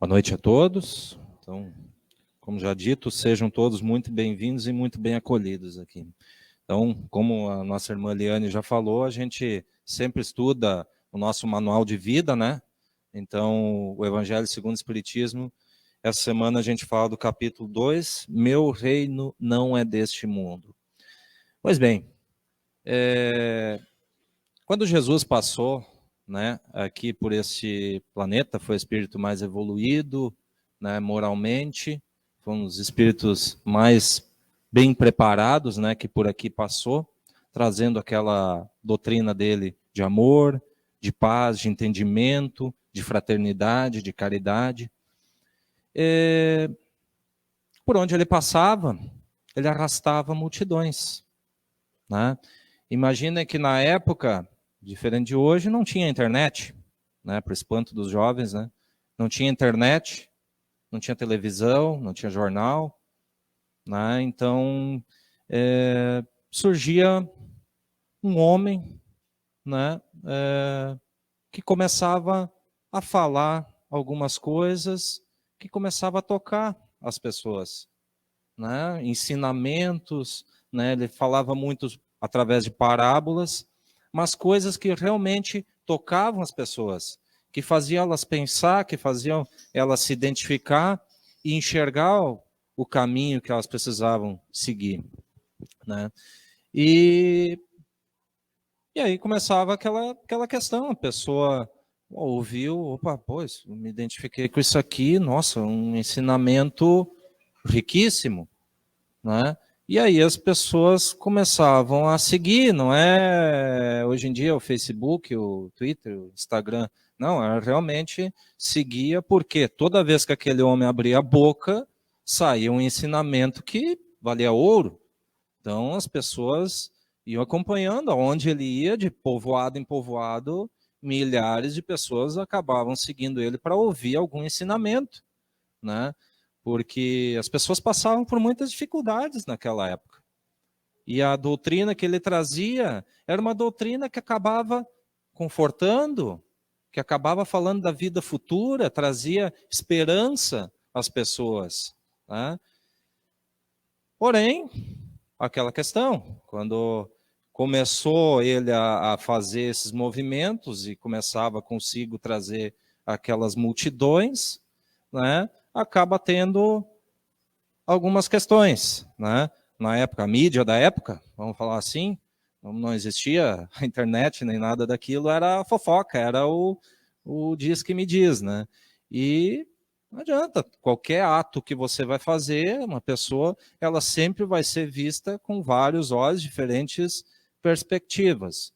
Boa noite a todos. Então, como já dito, sejam todos muito bem-vindos e muito bem acolhidos aqui. Então, como a nossa irmã Liane já falou, a gente sempre estuda o nosso manual de vida, né? Então, o Evangelho segundo o Espiritismo, essa semana a gente fala do capítulo 2, Meu reino não é deste mundo. Pois bem, quando Jesus passou, né, aqui por esse planeta, foi o espírito mais evoluído, né, moralmente, foi um dos espíritos mais bem preparados, né, que por aqui passou, trazendo aquela doutrina dele de amor, de paz, de entendimento, de fraternidade, de caridade. Por onde ele passava, ele arrastava multidões, né? Imagina que na época, diferente de hoje, não tinha internet, né, para o espanto dos jovens, né? Não tinha internet, não tinha televisão, não tinha jornal, né? Então, surgia um homem, né, que começava a falar algumas coisas, que começava a tocar as pessoas, né? Ensinamentos, né? Ele falava muito através de parábolas, mas coisas que realmente tocavam as pessoas, que faziam elas pensar, que faziam elas se identificar e enxergar o caminho que elas precisavam seguir, né? E aí começava aquela questão, a pessoa ouviu, opa, pois, me identifiquei com isso aqui, nossa, um ensinamento riquíssimo, né? E aí as pessoas começavam a seguir, não é hoje em dia o Facebook, o Twitter, o Instagram, não, ela realmente seguia, porque toda vez que aquele homem abria a boca, saía um ensinamento que valia ouro. Então as pessoas iam acompanhando aonde ele ia, de povoado em povoado, milhares de pessoas acabavam seguindo ele para ouvir algum ensinamento, né? Porque as pessoas passavam por muitas dificuldades naquela época. E a doutrina que ele trazia era uma doutrina que acabava confortando, que acabava falando da vida futura, trazia esperança às pessoas, né? Porém, aquela questão, quando começou ele a fazer esses movimentos e começava consigo trazer aquelas multidões, né, acaba tendo algumas questões, né? Na época, a mídia da época, vamos falar assim, não existia a internet nem nada daquilo, era a fofoca, era o diz que me diz, né? E não adianta, qualquer ato que você vai fazer, uma pessoa, ela sempre vai ser vista com vários olhos, diferentes perspectivas.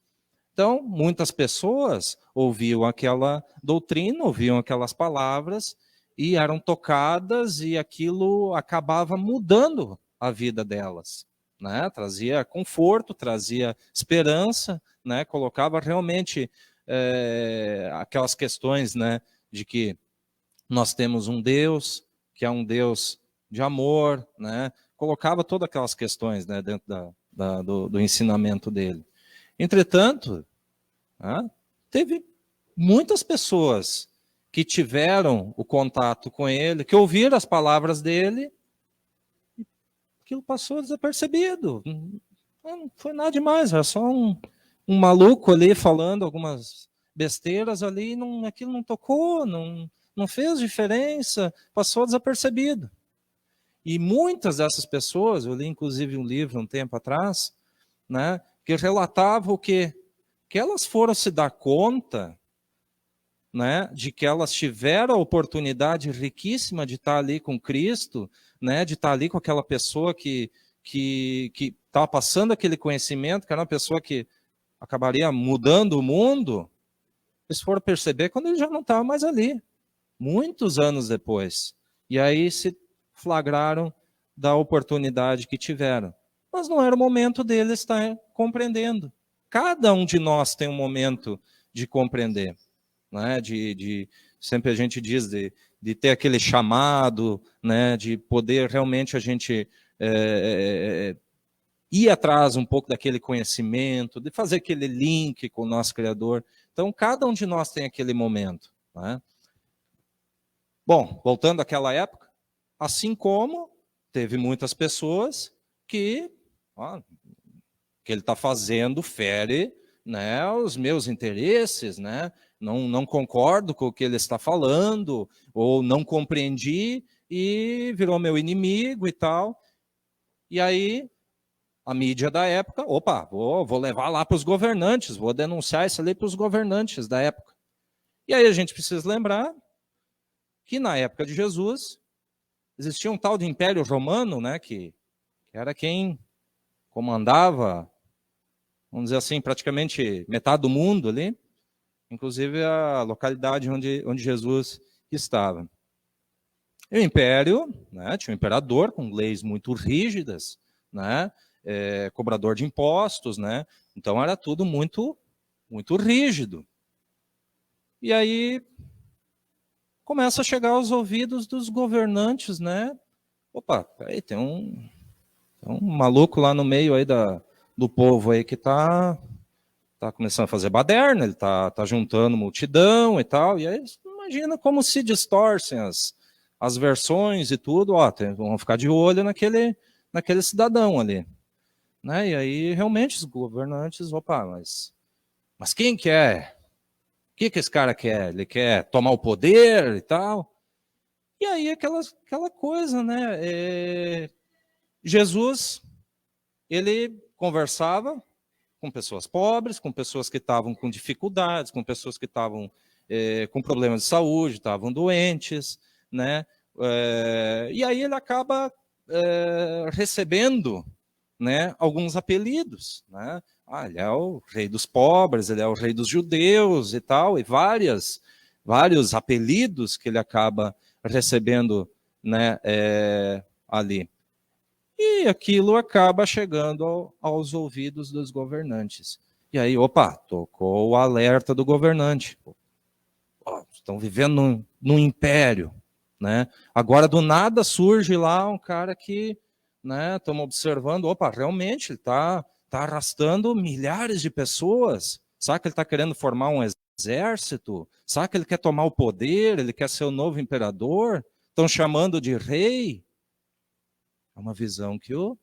Então, muitas pessoas ouviam aquela doutrina, ouviam aquelas palavras e eram tocadas e aquilo acabava mudando a vida delas, né? Trazia conforto, trazia esperança, né? Colocava realmente aquelas questões, né, de que nós temos um Deus, que é um Deus de amor, né? Colocava todas aquelas questões, né, dentro do ensinamento dele. Entretanto, teve muitas pessoas que tiveram o contato com ele, que ouviram as palavras dele, e aquilo passou desapercebido. Não foi nada demais, era só um maluco ali falando algumas besteiras ali, aquilo não tocou, não fez diferença, passou desapercebido. E muitas dessas pessoas, eu li inclusive um livro um tempo atrás, né, que relatava o quê? Que elas foram se dar conta, né, de que elas tiveram a oportunidade riquíssima de estar ali com Cristo, né, de estar ali com aquela pessoa que estava passando aquele conhecimento, que era uma pessoa que acabaria mudando o mundo. Eles foram perceber quando ele já não estava mais ali, muitos anos depois. E aí se flagraram da oportunidade que tiveram. Mas não era o momento deles estar compreendendo. Cada um de nós tem um momento de compreender, né? Sempre a gente diz de ter aquele chamado, né? De poder realmente a gente ir atrás um pouco daquele conhecimento, de fazer aquele link com o nosso Criador. Então, cada um de nós tem aquele momento, né? Bom, voltando àquela época, assim como teve muitas pessoas que ó, que ele está fazendo fere, né, os meus interesses, né? Não concordo com o que ele está falando, ou não compreendi e virou meu inimigo e tal. E aí, a mídia da época, opa, vou levar lá para os governantes, vou denunciar isso ali para os governantes da época. E aí a gente precisa lembrar que na época de Jesus existia um tal de Império Romano, né, que era quem comandava, vamos dizer assim, praticamente metade do mundo ali, inclusive a localidade onde Jesus estava. E o império, né, tinha um imperador com leis muito rígidas, né, cobrador de impostos, né, então era tudo muito, muito rígido. E aí começa a chegar aos ouvidos dos governantes, né, opa, peraí, tem um maluco lá no meio aí do povo aí que está começando a fazer baderna, ele tá juntando multidão e tal, e aí imagina como se distorcem as versões e tudo, ó, vão ficar de olho naquele cidadão ali. Né? E aí realmente os governantes, opa, mas quem quer? O que esse cara quer? Ele quer tomar o poder e tal? E aí aquela coisa, né? Jesus, ele conversava com pessoas pobres, com pessoas que estavam com dificuldades, com pessoas que estavam com problemas de saúde, estavam doentes, né? E aí ele acaba recebendo, né, alguns apelidos, né? Ah, ele é o rei dos pobres, ele é o rei dos judeus e tal, e vários apelidos que ele acaba recebendo, né, ali. E aquilo acaba chegando aos ouvidos dos governantes. E aí, opa, tocou o alerta do governante. Estão vivendo num império, né? Agora, do nada, surge lá um cara que, né, estamos observando, opa, realmente, ele está arrastando milhares de pessoas. Será que ele está querendo formar um exército? Será que ele quer tomar o poder? Ele quer ser o novo imperador? Estão chamando de rei? É uma visão que o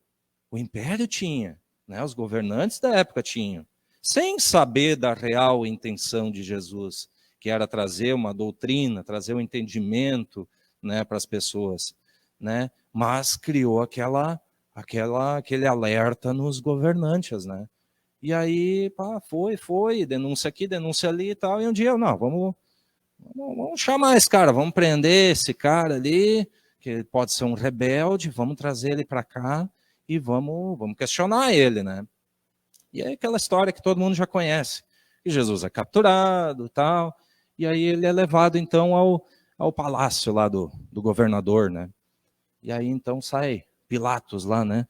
império tinha, né? Os governantes da época tinham, sem saber da real intenção de Jesus, que era trazer uma doutrina, trazer um entendimento, né, para as pessoas, né? Mas criou aquele alerta nos governantes, né? E aí, pá, foi, denúncia aqui, denúncia ali e tal, e um dia, não, vamos chamar esse cara, vamos prender esse cara ali, que pode ser um rebelde, vamos trazer ele para cá e vamos questionar ele, né? E é aquela história que todo mundo já conhece. E Jesus é capturado, tal, e aí ele é levado então ao palácio lá do governador, né? E aí então sai Pilatos lá, né?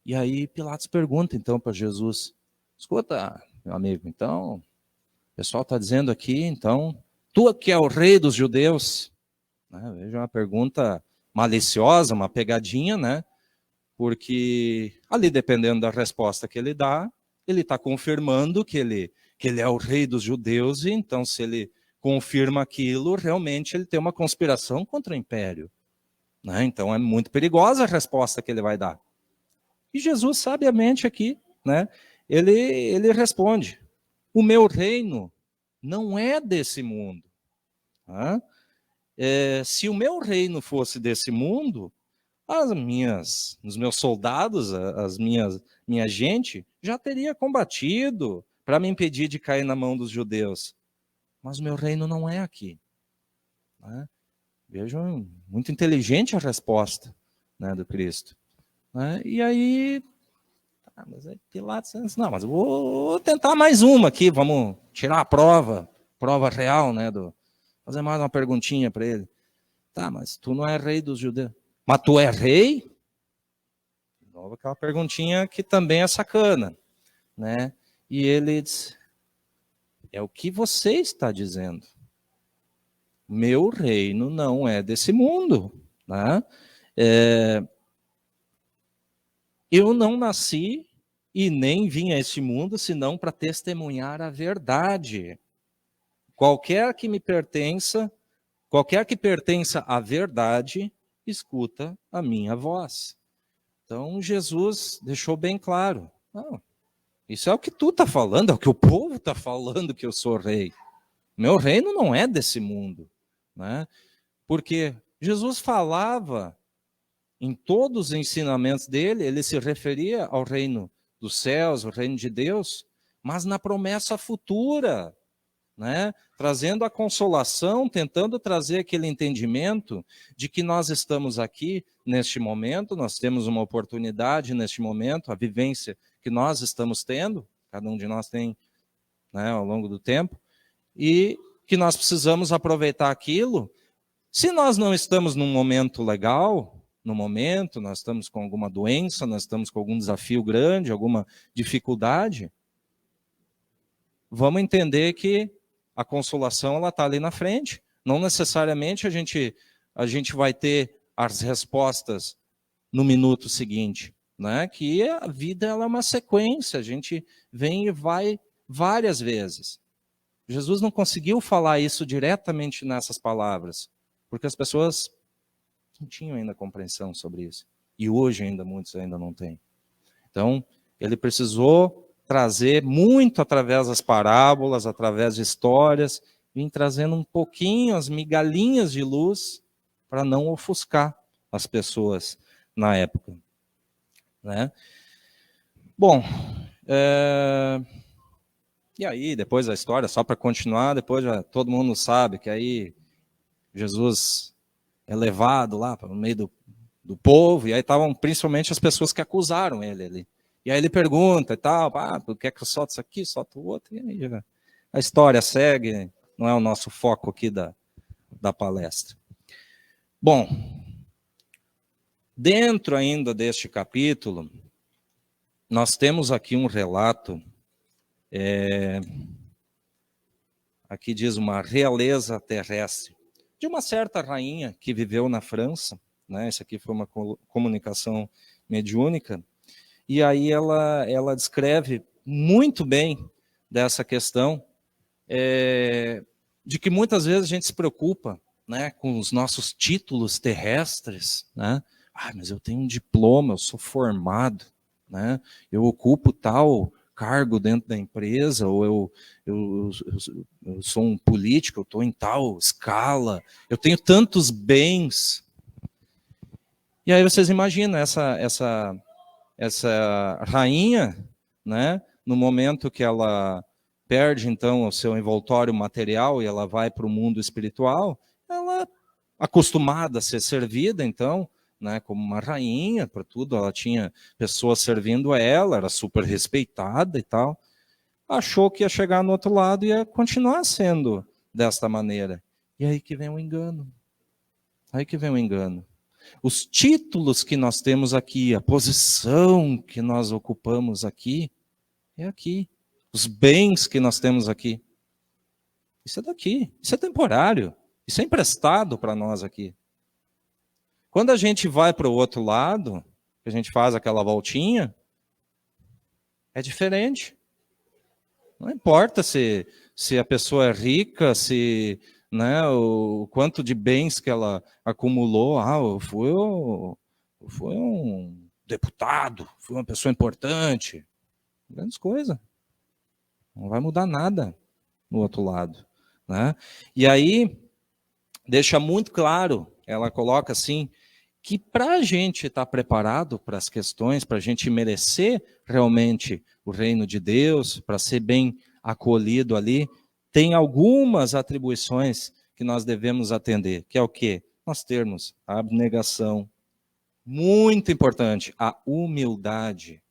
E aí Pilatos pergunta então para Jesus: escuta, meu amigo, então, o pessoal está dizendo aqui, então, tu que é o rei dos judeus? Né? Veja, uma pergunta maliciosa, uma pegadinha, né? Porque ali, dependendo da resposta que ele dá, ele está confirmando que ele é o rei dos judeus, e então, se ele confirma aquilo, realmente ele tem uma conspiração contra o império. Né? Então, é muito perigosa a resposta que ele vai dar. E Jesus, sabiamente aqui, né, ele responde: o meu reino não é desse mundo. Tá? Se o meu reino fosse desse mundo, os meus soldados, minha gente, já teria combatido para me impedir de cair na mão dos judeus. Mas o meu reino não é aqui. Né? Vejam, muito inteligente a resposta, né, do Cristo. Né? E aí, mas aí Pilatos disse: não, mas eu vou tentar mais uma aqui, vamos tirar a prova real, né, fazer mais uma perguntinha para ele. Tá, mas tu não é rei dos judeus. Mas tu é rei? De novo aquela perguntinha que também é sacana, né? E ele diz: é o que você está dizendo. Meu reino não é desse mundo, né? Eu não nasci e nem vim a este mundo senão para testemunhar a verdade. Qualquer que me pertença Qualquer que pertença à verdade, escuta a minha voz. Então, Jesus deixou bem claro. Não, isso é o que tu está falando, é o que o povo está falando que eu sou rei. Meu reino não é desse mundo. Né? Porque Jesus falava, em todos os ensinamentos dele, ele se referia ao reino dos céus, ao reino de Deus, mas na promessa futura, né? Trazendo a consolação, tentando trazer aquele entendimento de que nós estamos aqui neste momento, nós temos uma oportunidade neste momento, a vivência que nós estamos tendo, cada um de nós tem, né, ao longo do tempo, e que nós precisamos aproveitar aquilo. Se nós não estamos num momento legal, no momento, nós estamos com alguma doença, nós estamos com algum desafio grande, alguma dificuldade, vamos entender que a consolação ela está ali na frente. Não necessariamente a gente vai ter as respostas no minuto seguinte, né? Que a vida ela é uma sequência, a gente vem e vai várias vezes. Jesus não conseguiu falar isso diretamente nessas palavras, porque as pessoas não tinham ainda compreensão sobre isso. E hoje ainda muitos ainda não têm. Então, ele precisou trazer muito através das parábolas, através de histórias, vir trazendo um pouquinho, as migalhinhas de luz, para não ofuscar as pessoas na época. Né? Bom, e aí, depois a história, só para continuar, depois já todo mundo sabe que aí Jesus é levado lá para o meio do povo, e aí estavam principalmente as pessoas que acusaram ele ali. E aí ele pergunta e tal, por que eu solto isso aqui, solto o outro, e aí a história segue, não é o nosso foco aqui da palestra. Bom, dentro ainda deste capítulo, nós temos aqui um relato, aqui diz uma realeza terrestre, de uma certa rainha que viveu na França, né? Isso aqui foi uma comunicação mediúnica, e aí ela descreve muito bem dessa questão, de que muitas vezes a gente se preocupa, né, com os nossos títulos terrestres, né? Mas eu tenho um diploma, eu sou formado, né? Eu ocupo tal cargo dentro da empresa, ou eu sou um político, eu estou em tal escala, eu tenho tantos bens. E aí vocês imaginam essa rainha, né, no momento que ela perde, então, o seu envoltório material e ela vai para o mundo espiritual, ela, acostumada a ser servida, então, né, como uma rainha para tudo, ela tinha pessoas servindo ela, era super respeitada e tal, achou que ia chegar no outro lado e ia continuar sendo desta maneira. E aí que vem o engano. Aí que vem o engano. Os títulos que nós temos aqui, a posição que nós ocupamos aqui, é aqui. Os bens que nós temos aqui. Isso é daqui. Isso é temporário. Isso é emprestado para nós aqui. Quando a gente vai para o outro lado, a gente faz aquela voltinha, é diferente. Não importa se a pessoa é rica, se, né, o quanto de bens que ela acumulou. Eu fui um deputado, fui uma pessoa importante. Grandes coisas. Não vai mudar nada no outro lado. Né? E aí, deixa muito claro, ela coloca assim, que para a gente estar preparado para as questões, para a gente merecer realmente o reino de Deus, para ser bem acolhido ali, tem algumas atribuições que nós devemos atender, que é o quê? Nós termos a abnegação, muito importante, a humildade,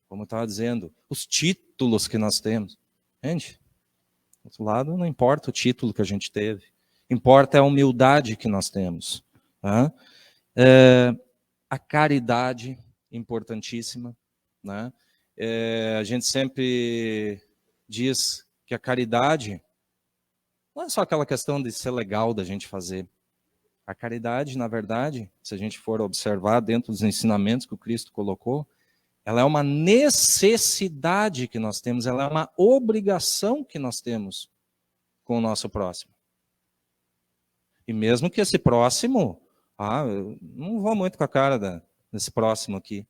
como eu estava dizendo, os títulos que nós temos. Gente, do outro lado, não importa o título que a gente teve, importa a humildade que nós temos. Tá? A caridade, importantíssima. Né? A gente sempre diz que a caridade não é só aquela questão de ser legal da gente fazer. A caridade, na verdade, se a gente for observar dentro dos ensinamentos que o Cristo colocou, ela é uma necessidade que nós temos, ela é uma obrigação que nós temos com o nosso próximo. E mesmo que esse próximo, eu não vou muito com a cara desse próximo aqui.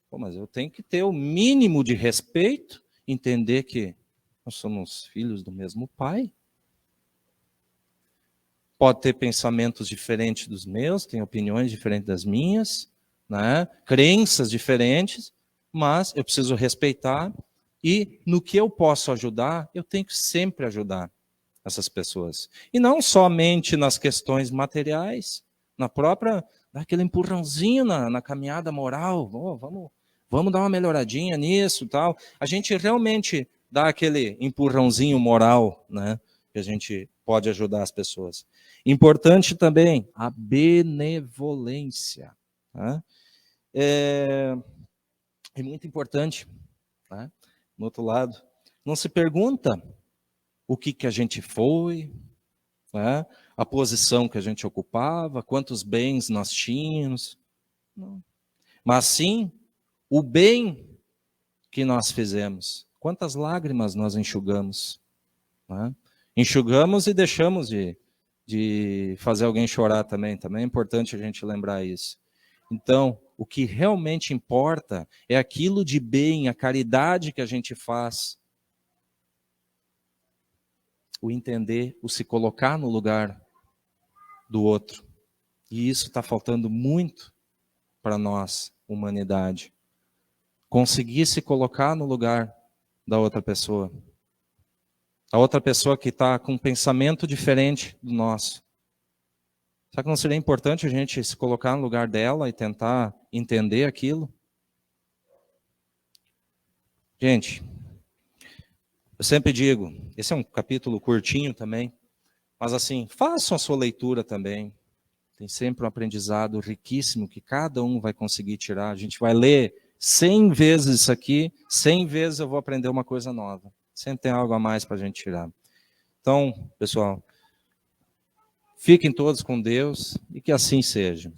Pô, mas eu tenho que ter o mínimo de respeito, entender que nós somos filhos do mesmo pai. Pode ter pensamentos diferentes dos meus, tem opiniões diferentes das minhas, né? Crenças diferentes, mas eu preciso respeitar e no que eu posso ajudar, eu tenho que sempre ajudar essas pessoas. E não somente nas questões materiais, na própria, daquele empurrãozinho na caminhada moral, vamos dar uma melhoradinha nisso, tal. A gente realmente dá aquele empurrãozinho moral, né? Que a gente pode ajudar as pessoas. Importante também a benevolência. Tá? É muito importante. Tá? No outro lado, não se pergunta o que a gente foi, né? A posição que a gente ocupava, quantos bens nós tínhamos. Não. Mas sim o bem que nós fizemos. Quantas lágrimas nós enxugamos. Né? Enxugamos e deixamos de fazer alguém chorar também. Também é importante a gente lembrar isso. Então, o que realmente importa é aquilo de bem, a caridade que a gente faz. O entender, o se colocar no lugar do outro. E isso está faltando muito para nós, humanidade. Conseguir se colocar no lugar da outra pessoa. A outra pessoa que está com um pensamento diferente do nosso. Será que não seria importante a gente se colocar no lugar dela e tentar entender aquilo? Gente, eu sempre digo, esse é um capítulo curtinho também, mas assim, façam a sua leitura também. Tem sempre um aprendizado riquíssimo que cada um vai conseguir tirar. A gente vai ler 100 vezes isso aqui, 100 vezes eu vou aprender uma coisa nova. Sempre tem algo a mais para a gente tirar. Então, pessoal, fiquem todos com Deus e que assim seja.